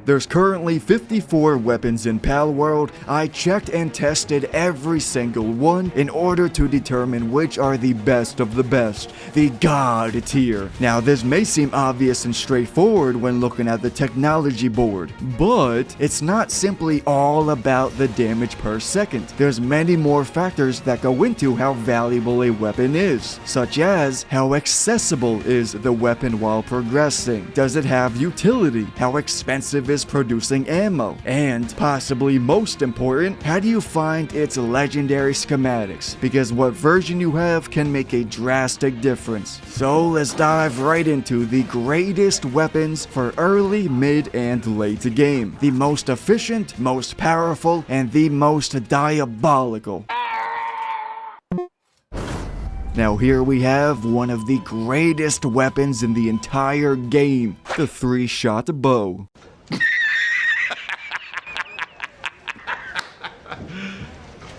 There's currently 54 weapons in Palworld. I checked and tested every single one in order to determine which are the best of the best, the God tier. Now this may seem obvious and straightforward when looking at the technology board, but it's not simply all about the damage per second. There's many more factors that go into how valuable a weapon is, such as how accessible is the weapon while progressing, does it have utility, how expensive is producing ammo, and possibly most important, how do you find its legendary schematics, because what version you have can make a drastic difference. So let's dive right into the greatest weapons for early, mid, and late game. The most efficient, most powerful, and the most diabolical. Now here we have one of the greatest weapons in the entire game, the 3-shot bow.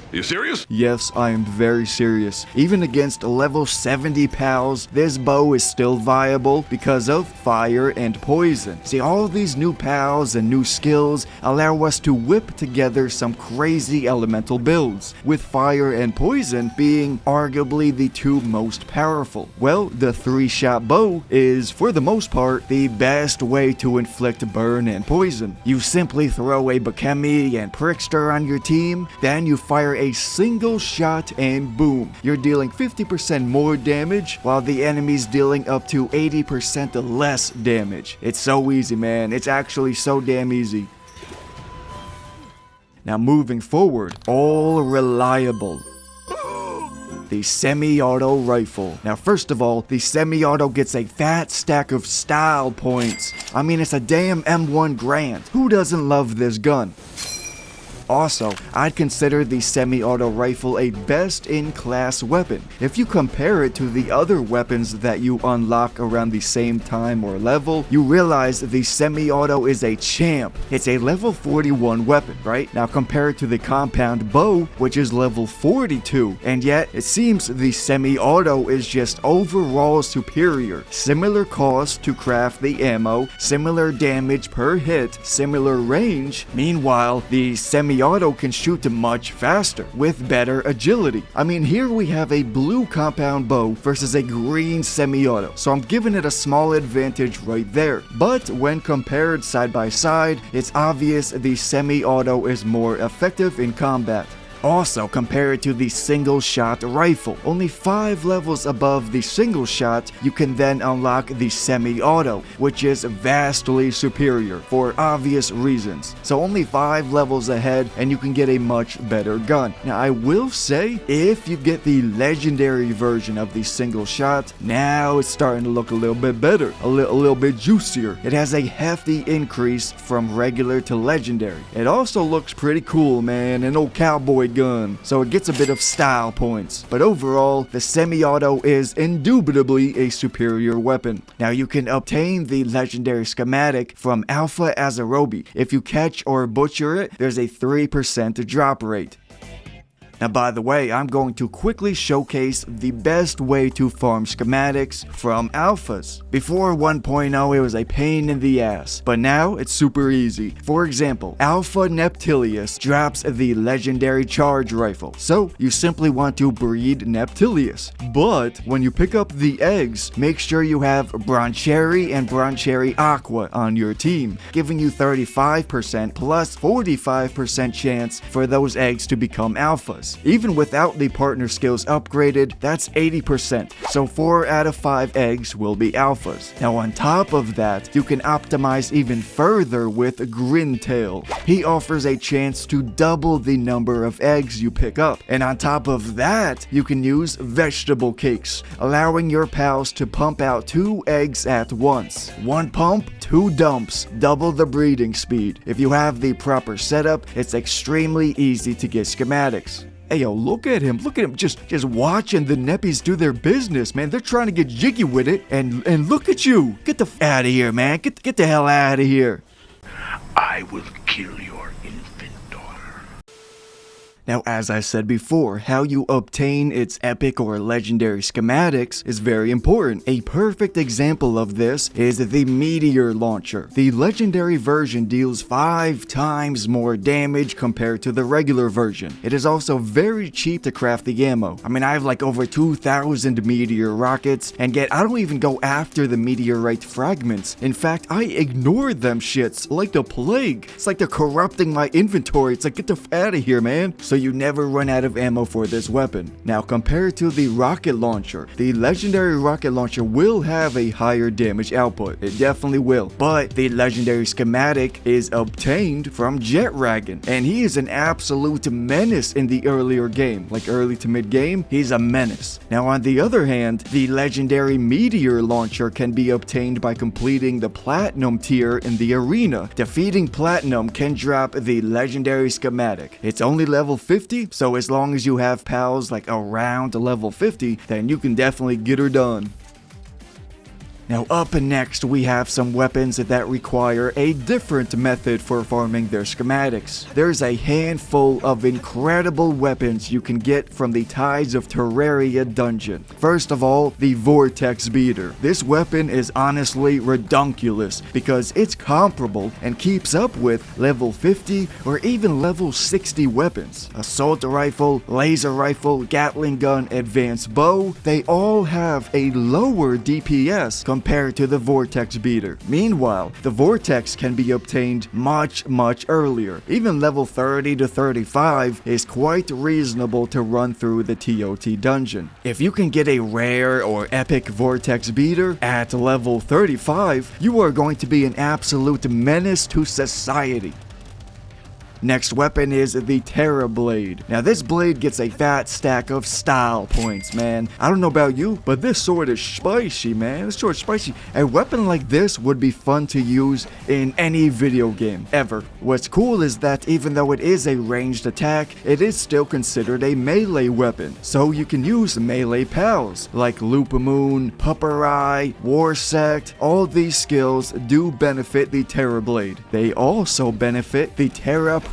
You serious? Yes, I am very serious. Even against level 70 pals, this bow is still viable because of fire and poison. See, all these new pals and new skills allow us to whip together some crazy elemental builds, with fire and poison being arguably the two most powerful. Well, the 3-shot bow is, for the most part, the best way to inflict burn and poison. You simply throw a Bakemi and Prickster on your team, then you fire a single shot and boom, you're dealing 50% more damage while the enemy's dealing up to 80% less damage. It's so easy, man. It's actually so damn easy. Now moving forward, all reliable. The semi-auto rifle. Now first of all, the semi-auto gets a fat stack of style points. I mean, it's a damn M1 Grand. Who doesn't love this gun? Also, I'd consider the semi-auto rifle a best-in-class weapon. If you compare it to the other weapons that you unlock around the same time or level, you realize the semi-auto is a champ. It's a level 41 weapon, right? Now compare it to the compound bow, which is level 42, and yet it seems the semi-auto is just overall superior. Similar cost to craft the ammo, similar damage per hit, similar range. Meanwhile, the semi-auto can shoot much faster, with better agility. I mean, here we have a blue compound bow versus a green semi-auto, so I'm giving it a small advantage right there. But when compared side by side, it's obvious the semi-auto is more effective in combat. Also, compare it to the single-shot rifle. Only 5 levels above the single-shot, you can then unlock the semi-auto, which is vastly superior for obvious reasons. So only 5 levels ahead, and you can get a much better gun. Now, I will say, if you get the legendary version of the single-shot, now it's starting to look a little bit better, a little bit juicier. It has a hefty increase from regular to legendary. It also looks pretty cool, man, an old cowboy gun, so it gets a bit of style points. But overall, the semi-auto is indubitably a superior weapon. Now you can obtain the legendary schematic from Alpha Azarobi. If you catch or butcher it, there's a 3% drop rate. Now by the way, I'm going to quickly showcase the best way to farm schematics from alphas. Before 1.0 it was a pain in the ass, but now it's super easy. For example, Alpha Neptilius drops the legendary charge rifle, so you simply want to breed Neptilius. But when you pick up the eggs, make sure you have Broncherry and Broncherry Aqua on your team, giving you 35% plus 45% chance for those eggs to become alphas. Even without the partner skills upgraded, that's 80%, so 4 out of 5 eggs will be alphas. Now on top of that, you can optimize even further with Grintail. He offers a chance to double the number of eggs you pick up, and on top of that, you can use vegetable cakes, allowing your pals to pump out 2 eggs at once. 1 pump, 2 dumps, double the breeding speed. If you have the proper setup, it's extremely easy to get schematics. Hey yo, look at him just watching the Neppies do their business, man. They're trying to get jiggy with it, and look at you. Get the f out of here, man. Get the hell out of here. I will kill your infant daughter. Now, as I said before, how you obtain its epic or legendary schematics is very important. A perfect example of this is the Meteor Launcher. The legendary version deals 5 times more damage compared to the regular version. It is also very cheap to craft the ammo. I mean, I have like over 2,000 meteor rockets, and yet I don't even go after the meteorite fragments. In fact, I ignore them shits like the plague. It's like they're corrupting my inventory. It's like, get the f out of here, man. So you never run out of ammo for this weapon. Now, compared to the rocket launcher, the legendary rocket launcher will have a higher damage output. It definitely will. But the legendary schematic is obtained from Jetragon, and he is an absolute menace in the earlier game. Like early to mid game, he's a menace. Now, on the other hand, the legendary meteor launcher can be obtained by completing the platinum tier in the arena. Defeating platinum can drop the legendary schematic. It's only level 50, so as long as you have pals like around level 50, then you can definitely get her done. Now up next, we have some weapons that require a different method for farming their schematics. There's a handful of incredible weapons you can get from the Tides of Terraria dungeon. First of all, the Vortex Beater. This weapon is honestly redunculous because it's comparable and keeps up with level 50 or even level 60 weapons. Assault rifle, laser rifle, Gatling gun, advanced bow, they all have a lower DPS compared to the Vortex Beater. Meanwhile, the Vortex can be obtained much earlier. Even level 30 to 35 is quite reasonable to run through the TOT dungeon. If you can get a rare or epic Vortex Beater at level 35, you are going to be an absolute menace to society. Next weapon is the Terra Blade. Now this blade gets a fat stack of style points, man. I don't know about you, but this sword is spicy, man. This sword is spicy. A weapon like this would be fun to use in any video game, ever. What's cool is that even though it is a ranged attack, it is still considered a melee weapon. So you can use melee pals, like Loopamoon, Pupperai, Warsect. All these skills do benefit the Terra Blade. They also benefit the Terraprism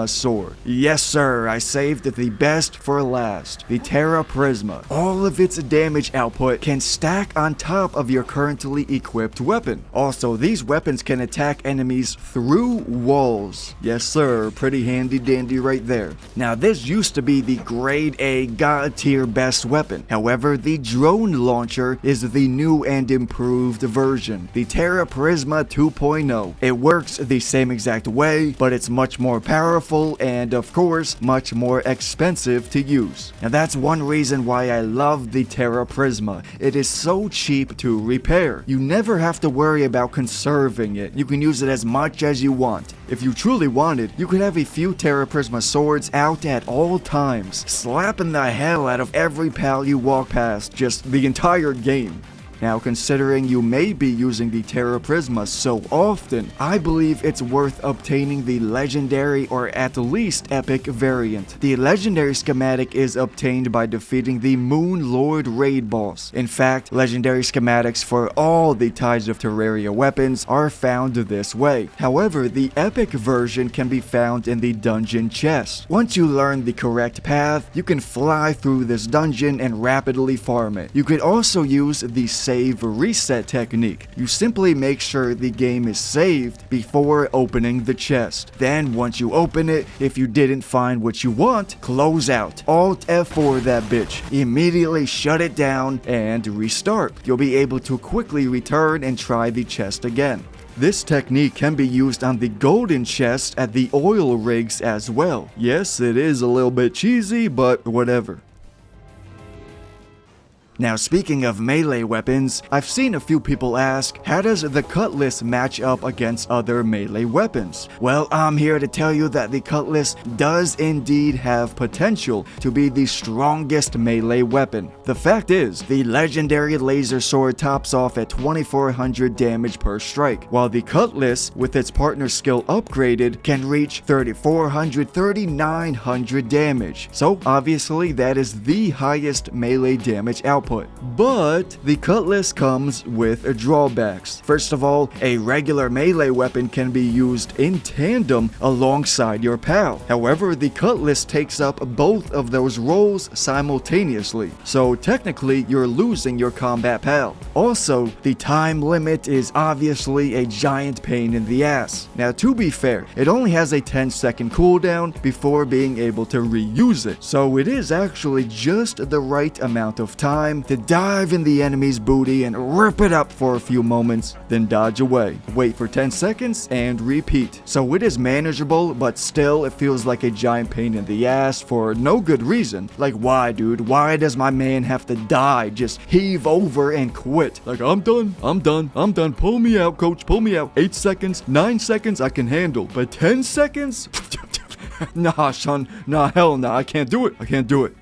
sword. Yes sir, I saved the best for last. The Terraprism. All of its damage output can stack on top of your currently equipped weapon. Also, these weapons can attack enemies through walls. Yes sir, pretty handy dandy right there. Now this used to be the grade A god tier best weapon. However, the drone launcher is the new and improved version. The Terraprism 2.0. It works the same exact way, but it's much more powerful and of course much more expensive to use. Now that's one reason why I love the Terraprism. It is so cheap to repair. You never have to worry about conserving it. You can use it as much as you want. If you truly wanted, you could have a few Terraprism swords out at all times, slapping the hell out of every pal you walk past just the entire game. Now, considering you may be using the Terraprism so often, I believe it's worth obtaining the legendary or at least epic variant. The legendary schematic is obtained by defeating the Moon Lord raid boss. In fact, legendary schematics for all the Tides of Terraria weapons are found this way. However, the epic version can be found in the dungeon chest. Once you learn the correct path, you can fly through this dungeon and rapidly farm it. You could also use the save reset technique. You simply make sure the game is saved before opening the chest. Then once you open it, if you didn't find what you want, close out. Alt F4 that bitch. Immediately shut it down and restart. You'll be able to quickly return and try the chest again. This technique can be used on the golden chest at the oil rigs as well. Yes, it is a little bit cheesy, but whatever. Now, speaking of melee weapons, I've seen a few people ask, how does the cutlass match up against other melee weapons? Well, I'm here to tell you that the cutlass does indeed have potential to be the strongest melee weapon. The fact is, the legendary laser sword tops off at 2400 damage per strike, while the cutlass, with its partner skill upgraded, can reach 3400-3900 damage. So, obviously, that is the highest melee damage output. output. But the cutlass comes with drawbacks. First of all, a regular melee weapon can be used in tandem alongside your pal. However, the cutlass takes up both of those roles simultaneously, so technically you're losing your combat pal. Also, the time limit is obviously a giant pain in the ass. Now, to be fair, it only has a 10-second cooldown before being able to reuse it, so it is actually just the right amount of time to dive in the enemy's booty and rip it up for a few moments, then dodge away, wait for 10 seconds, and repeat. So it is manageable, but still it feels like a giant pain in the ass for no good reason. Like, why, dude? Why does my man have to die? Just heave over and quit. Like, I'm done, pull me out, coach, pull me out. 8 seconds, 9 seconds I can handle, but 10 seconds? Nah, son, nah, hell nah, I can't do it.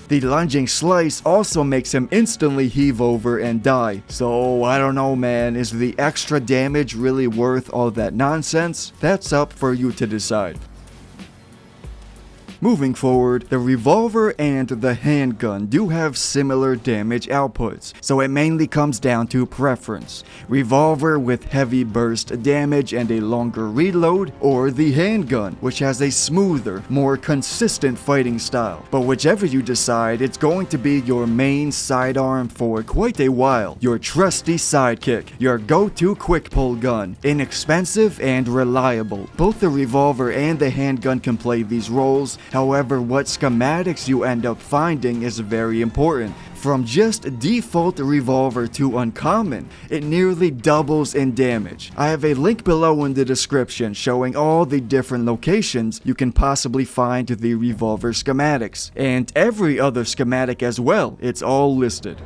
The lunging slice also makes him instantly heave over and die. So I don't know, man, is the extra damage really worth all that nonsense? That's up for you to decide. Moving forward, the revolver and the handgun do have similar damage outputs, so it mainly comes down to preference. Revolver with heavy burst damage and a longer reload, or the handgun, which has a smoother, more consistent fighting style. But whichever you decide, it's going to be your main sidearm for quite a while. Your trusty sidekick, your go-to quick pull gun, inexpensive and reliable. Both the revolver and the handgun can play these roles. However, what schematics you end up finding is very important. From just default revolver to uncommon, it nearly doubles in damage. I have a link below in the description showing all the different locations you can possibly find the revolver schematics, and every other schematic as well. It's all listed.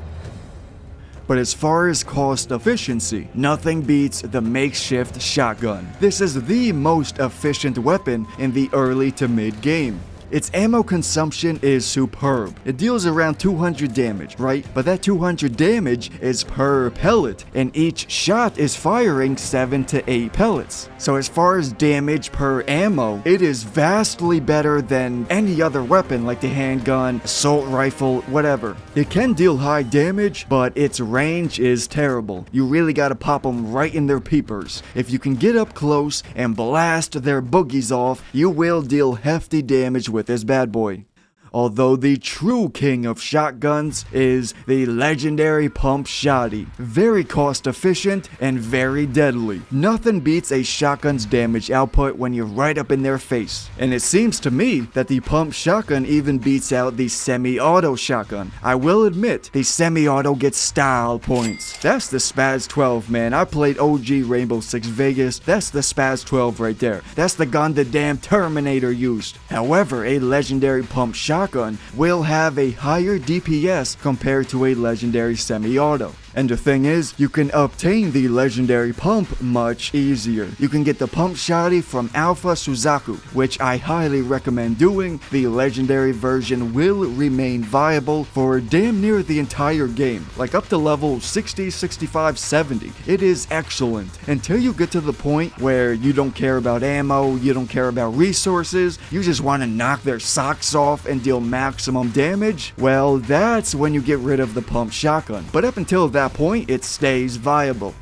But as far as cost efficiency, nothing beats the makeshift shotgun. This is the most efficient weapon in the early to mid game. Its ammo consumption is superb. It deals around 200 damage, right? But that 200 damage is per pellet, and each shot is firing 7 to 8 pellets. So as far as damage per ammo, it is vastly better than any other weapon like the handgun, assault rifle, whatever. It can deal high damage, but its range is terrible. You really gotta pop them right in their peepers. If you can get up close and blast their boogies off, you will deal hefty damage with this bad boy. Although the true king of shotguns is the legendary pump shotty. Very cost efficient and very deadly. Nothing beats a shotgun's damage output when you're right up in their face. And it seems to me that the pump shotgun even beats out the semi-auto shotgun. I will admit, the semi-auto gets style points. That's the Spaz 12, man. I played OG Rainbow Six Vegas. That's the Spaz 12 right there. That's the gun the damn Terminator used. However, a legendary pump shotgun will have a higher DPS compared to a legendary semi-auto. And the thing is, you can obtain the legendary pump much easier. You can get the pump shotty from Alpha Suzaku, which I highly recommend doing. The legendary version will remain viable for damn near the entire game, like up to level 60, 65, 70. It is excellent until you get to the point where you don't care about ammo, you don't care about resources, you just want to knock their socks off and deal maximum damage. Well, that's when you get rid of the pump shotgun. But up until that point, it stays viable.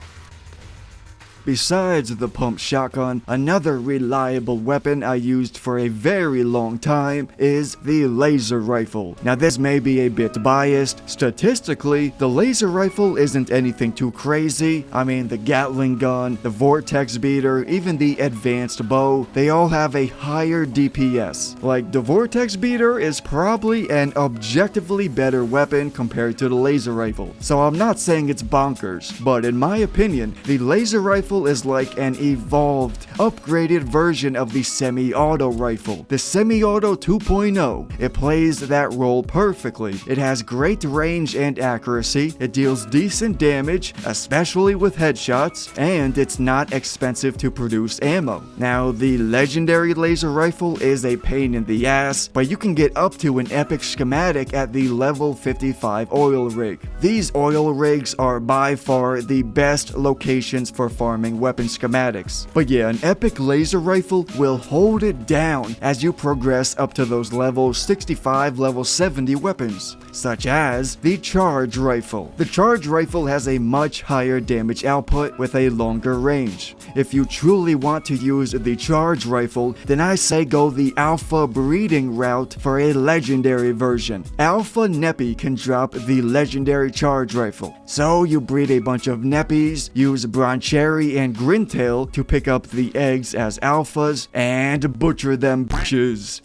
Besides the pump shotgun, another reliable weapon I used for a very long time is the laser rifle. Now this may be a bit biased. Statistically, the laser rifle isn't anything too crazy. I mean, the Gatling gun, the vortex beater, even the advanced bow, they all have a higher DPS. Like, the vortex beater is probably an objectively better weapon compared to the laser rifle. So I'm not saying it's bonkers, but in my opinion, the laser rifle is like an evolved, upgraded version of the semi-auto rifle. The semi-auto 2.0. It plays that role perfectly. It has great range and accuracy, it deals decent damage, especially with headshots, and it's not expensive to produce ammo. Now, the legendary laser rifle is a pain in the ass, but you can get up to an epic schematic at the level 55 oil rig. These oil rigs are by far the best locations for farming farming weapon schematics. But yeah, an epic laser rifle will hold it down as you progress up to those level 65, level 70 weapons, such as the charge rifle. The charge rifle has a much higher damage output with a longer range. If you truly want to use the charge rifle, then I say go the alpha breeding route for a legendary version. Alpha Neppy can drop the legendary charge rifle. So you breed a bunch of Neppies, use Broncherry and Grintail to pick up the eggs as alphas, and butcher them bitches.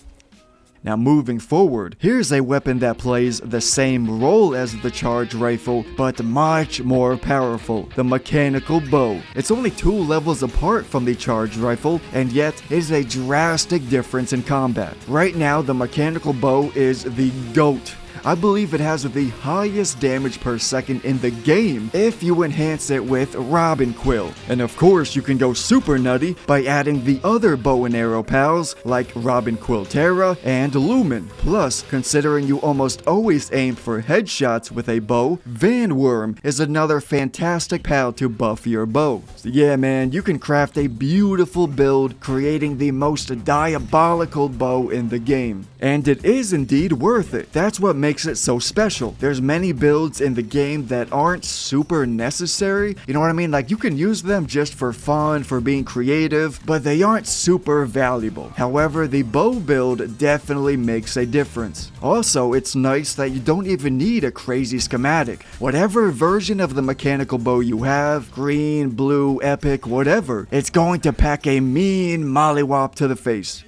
Now moving forward, here's a weapon that plays the same role as the charge rifle, but much more powerful, the mechanical bow. It's only 2 levels apart from the charge rifle, and yet it is a drastic difference in combat. Right now, the mechanical bow is the GOAT. I believe it has the highest damage per second in the game if you enhance it with Robin Quill. And of course, you can go super nutty by adding the other bow and arrow pals like Robin Quill Terra and Lumen. Plus, considering you almost always aim for headshots with a bow, Van Worm is another fantastic pal to buff your bow. So yeah man, you can craft a beautiful build, creating the most diabolical bow in the game. And it is indeed worth it. That's what makes it so special. There's many builds in the game that aren't super necessary, you know what I mean? Like you can use them just for fun, for being creative, but they aren't super valuable. However, the bow build definitely makes a difference. Also, it's nice that you don't even need a crazy schematic. Whatever version of the mechanical bow you have, green, blue, epic, whatever, it's going to pack a mean mollywop to the face.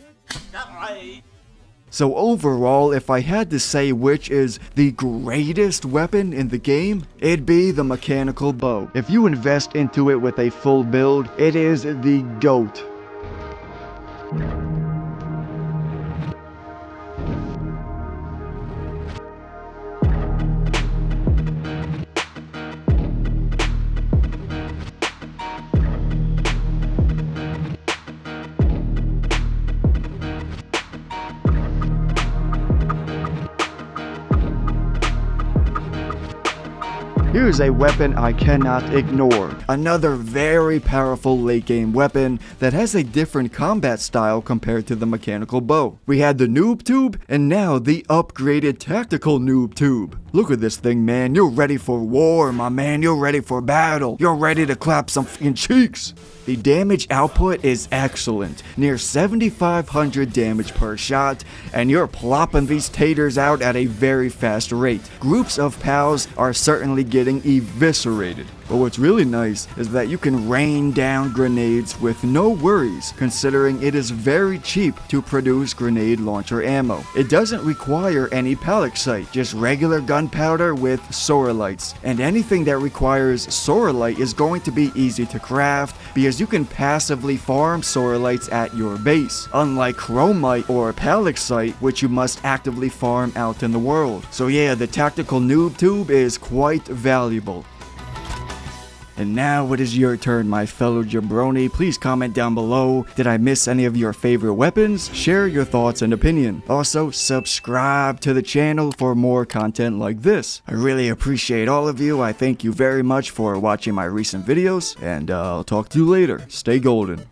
So overall, if I had to say which is the greatest weapon in the game, it'd be the mechanical bow. If you invest into it with a full build, it is the GOAT. Here's a weapon I cannot ignore. Another very powerful late game weapon that has a different combat style compared to the mechanical bow. We had the Noob Tube and now the upgraded tactical Noob Tube. Look at this thing, man. You're ready for war, my man. You're ready for battle. You're ready to clap some fucking cheeks. The damage output is excellent, near 7,500 damage per shot, and you're plopping these taters out at a very fast rate. Groups of pals are certainly getting eviscerated. But what's really nice is that you can rain down grenades with no worries, considering it is very cheap to produce grenade launcher ammo. It doesn't require any palitzite, just regular gunpowder with sorelites. And anything that requires sorelite is going to be easy to craft because you can passively farm sorelites at your base, unlike chromite or palitzite, which you must actively farm out in the world. So yeah, the tactical Noob Tube is quite valuable. And now it is your turn, my fellow jabroni. Please comment down below. Did I miss any of your favorite weapons? Share your thoughts and opinion. Also, subscribe to the channel for more content like this. I really appreciate all of you. I thank you very much for watching my recent videos, and I'll talk to you later. Stay golden.